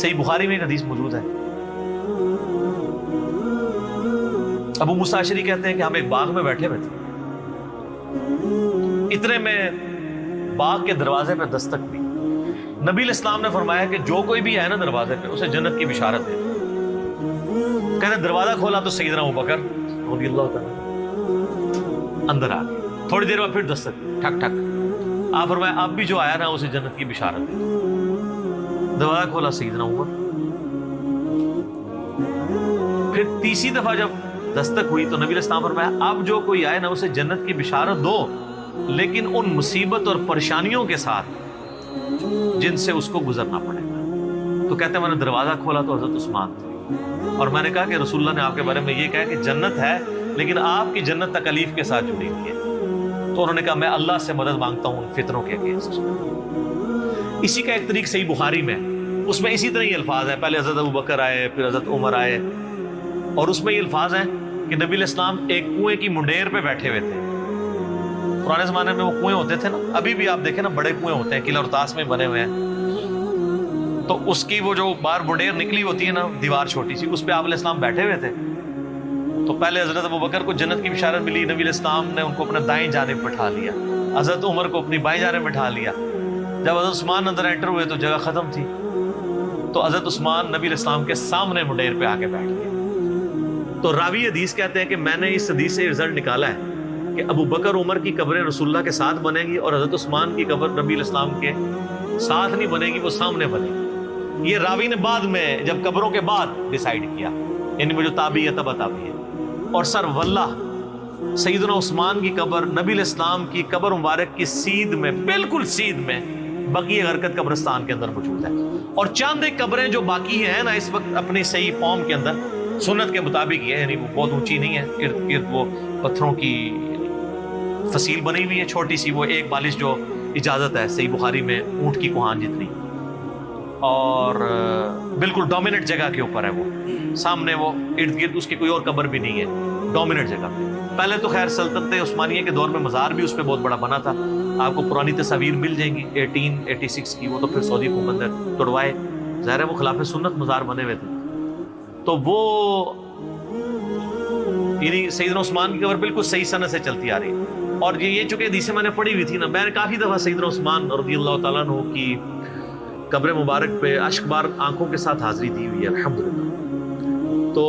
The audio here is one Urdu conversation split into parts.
صحیح بخاری میں ایک حدیث موجود ہے، ابو موسیٰ اشعری کہتے ہیں کہ ہم ایک باغ میں بیٹھے ہوئے تھے، اتنے میں باغ کے دروازے پہ دستک ہوئی۔ نبی علیہ السلام نے فرمایا کہ جو کوئی بھی ہے نا دروازے پہ اسے جنت کی بشارت دے۔ کہتے دروازہ کھولا تو سیدنا ابوبکر رضی اللہ تعالیٰ اندر آ گئے، تھوڑی دیر بعد پھر دستک ٹھک ٹھک، آپ فرمایا اب بھی جو آیا نا اسے جنت کی بشارت دے۔ دروازہ کھولا سیدنا عمر، پھر تیسری دفعہ جب دستک ہوئی تو نبی علیہ السلام فرمایا اب جو کوئی آئے نا اسے جنت کی بشارت دو، لیکن ان مصیبت اور پریشانیوں کے ساتھ جن سے اس کو گزرنا پڑے گا۔ تو کہتے ہیں میں نے دروازہ کھولا تو حضرت عثمان تھے، اور میں نے کہا کہ رسول اللہ نے آپ کے بارے میں یہ کہا کہ جنت ہے لیکن آپ کی جنت تکلیف کے ساتھ جڑی ہوئی ہے۔ تو انہوں نے کہا میں اللہ سے مدد مانگتا ہوں ان فتنوں کے اگینسٹ۔ اسی کا ایک طریق صحیح بخاری میں، اس میں اسی طرح یہ الفاظ ہیں، پہلے حضرت ابوبکر آئے پھر حضرت عمر آئے، اور اس میں یہ الفاظ ہیں کہ نبی علیہ السلام ایک کنویں کی منڈیر پہ بیٹھے ہوئے تھے۔ پرانے زمانے میں وہ کنویں ہوتے تھے نا، ابھی بھی آپ دیکھیں نا بڑے کنویں ہوتے ہیں، قلعہ ارطاس میں بنے ہوئے ہیں، تو اس کی وہ جو باہر منڈیر نکلی ہوتی ہے نا دیوار چھوٹی سی، اس پہ آپ علیہ السلام بیٹھے ہوئے تھے۔ تو پہلے حضرت ابوبکر کو جنت کی بشارت ملی، نبی علیہ السلام نے ان کو اپنے دائیں جانب بٹھا لیا، حضرت عمر کو اپنی بائیں جانب بٹھا لیا۔ جب حضرت عثمان اندر انٹر ہوئے تو جگہ ختم تھی، تو حضرت عثمان نبی علیہ السلام کے سامنے منڈیر پہ آ کے بیٹھ گئے۔ تو راوی حدیث کہتے ہیں کہ میں نے اس حدیث سے رزلٹ نکالا ہے کہ ابو بکر عمر کی قبریں رسول اللہ کے ساتھ بنے گی، اور حضرت عثمان کی قبر نبی علیہ السلام کے ساتھ نہیں بنے گی، وہ سامنے بنے گی۔ یہ راوی نے بعد میں جب قبروں کے بعد ڈیسائیڈ کیا، یعنی وہ جو تابعی ہے تبع تابعی ہے۔ اور سر واللہ سیدنا عثمان کی قبر نبی علیہ السلام کی قبر مبارک کی سیدھ میں، بالکل سیدھ میں بقیع غرقد قبرستان کے اندر موجود ہے۔ اور چاند ایک قبریں جو باقی ہیں نا اس وقت اپنی صحیح فارم کے اندر سنت کے مطابق یہ ہے، یعنی وہ بہت اونچی نہیں ہے، ارد گرد وہ پتھروں کی فصیل بنی ہوئی ہے چھوٹی سی، وہ ایک بالش جو اجازت ہے صحیح بخاری میں اونٹ کی کوہان جتنی، اور بالکل ڈومیننٹ جگہ کے اوپر ہے، وہ سامنے وہ ارد گرد اس کی کوئی اور قبر بھی نہیں ہے، ڈومیننٹ جگہ پہ۔ پہلے تو خیر سلطنت عثمانیہ کے دور میں مزار بھی اس پہ بہت بڑا بنا تھا، آپ کو پرانی تصاویر مل جائیں گی 1886 کی، وہ تو پھر سعودی حکومت نے توڑوائے، ظاہر ہے وہ خلاف سنت مزار بنے ہوئے تھے۔ تو وہ یعنی سیدنا عثمان کی قبر بالکل صحیح سنت سے چلتی آ رہی ہے۔ اور یہ چونکہ حدیثیں میں نے پڑھی ہوئی تھی نا، میں نے کافی دفعہ سیدنا عثمان رضی اللہ تعالیٰ عنہ کی قبر مبارک پہ اشک بار آنکھوں کے ساتھ حاضری دی ہوئی ہے الحمدللہ۔ تو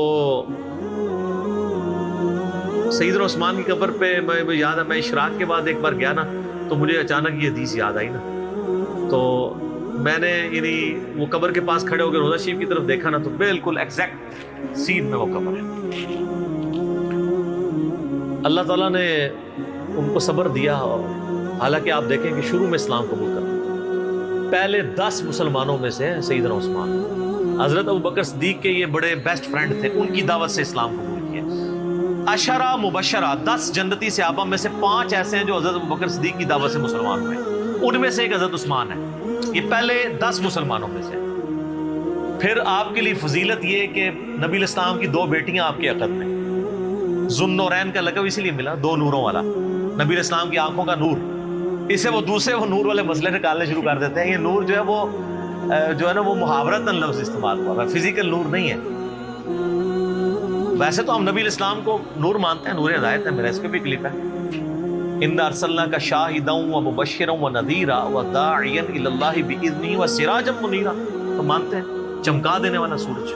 سیدنا عثمان کی قبر پہ میں یاد ہے، میں اشراق کے بعد ایک بار گیا نا تو مجھے اچانک یہ حدیث یاد آئی نا، تو میں نے یعنی وہ قبر کے پاس کھڑے ہو کے روضہ شریف کی طرف دیکھا نا، تو بالکل ایگزیکٹ سیدھ میں وہ قبر ہے۔ اللہ تعالیٰ نے ان کو صبر دیا، اور حالانکہ آپ دیکھیں کہ شروع میں اسلام قبول کرنا پہلے 10 مسلمانوں میں سے سیدنا عثمان، حضرت ابوبکر صدیق کے یہ بڑے بیسٹ فرینڈ تھے، ان کی دعوت سے اسلام قبول کیا۔ عشرہ مبشرہ 10 جنتی صحابہ میں سے 5 ایسے ہیں جو حضرت ابوبکر صدیق کی دعوت سے مسلمان ہوئے، ان میں سے ایک حضرت عثمان ہے۔ یہ پہلے 10 مسلمانوں میں سے۔ پھر آپ کے لیے فضیلت یہ کہ نبی علیہ السلام کی 2 بیٹیاں آپ کے عقد میں، ذوالنورین کا لقب اسی لیے ملا، 2 نوروں والا، نبی علیہ السلام کی آنکھوں کا نور۔ اس سے وہ دوسرے وہ نور والے مسئلے نکالنے شروع کر دیتے ہیں۔ یہ نور جو ہے نا وہ محاورتاً لفظ استعمال ہوا ہے، فزیکل نور نہیں ہے۔ ویسے تو ہم نبی علیہ السلام کو نور مانتے ہیں، نور ہدایت ہے، میرا اس پہ بھی کلپ ہے، اِنَّا أَرْسَلْنَاكَ شَاهِدًا وَمُبَشِّرًا وَنَذِيرًا وَدَاعِيًا إِلَى اللَّهِ بِإِذْنِهِ وَسِرَاجًا مُنِيرًا، تو مانتے ہیں چمکا دینے والا سورج۔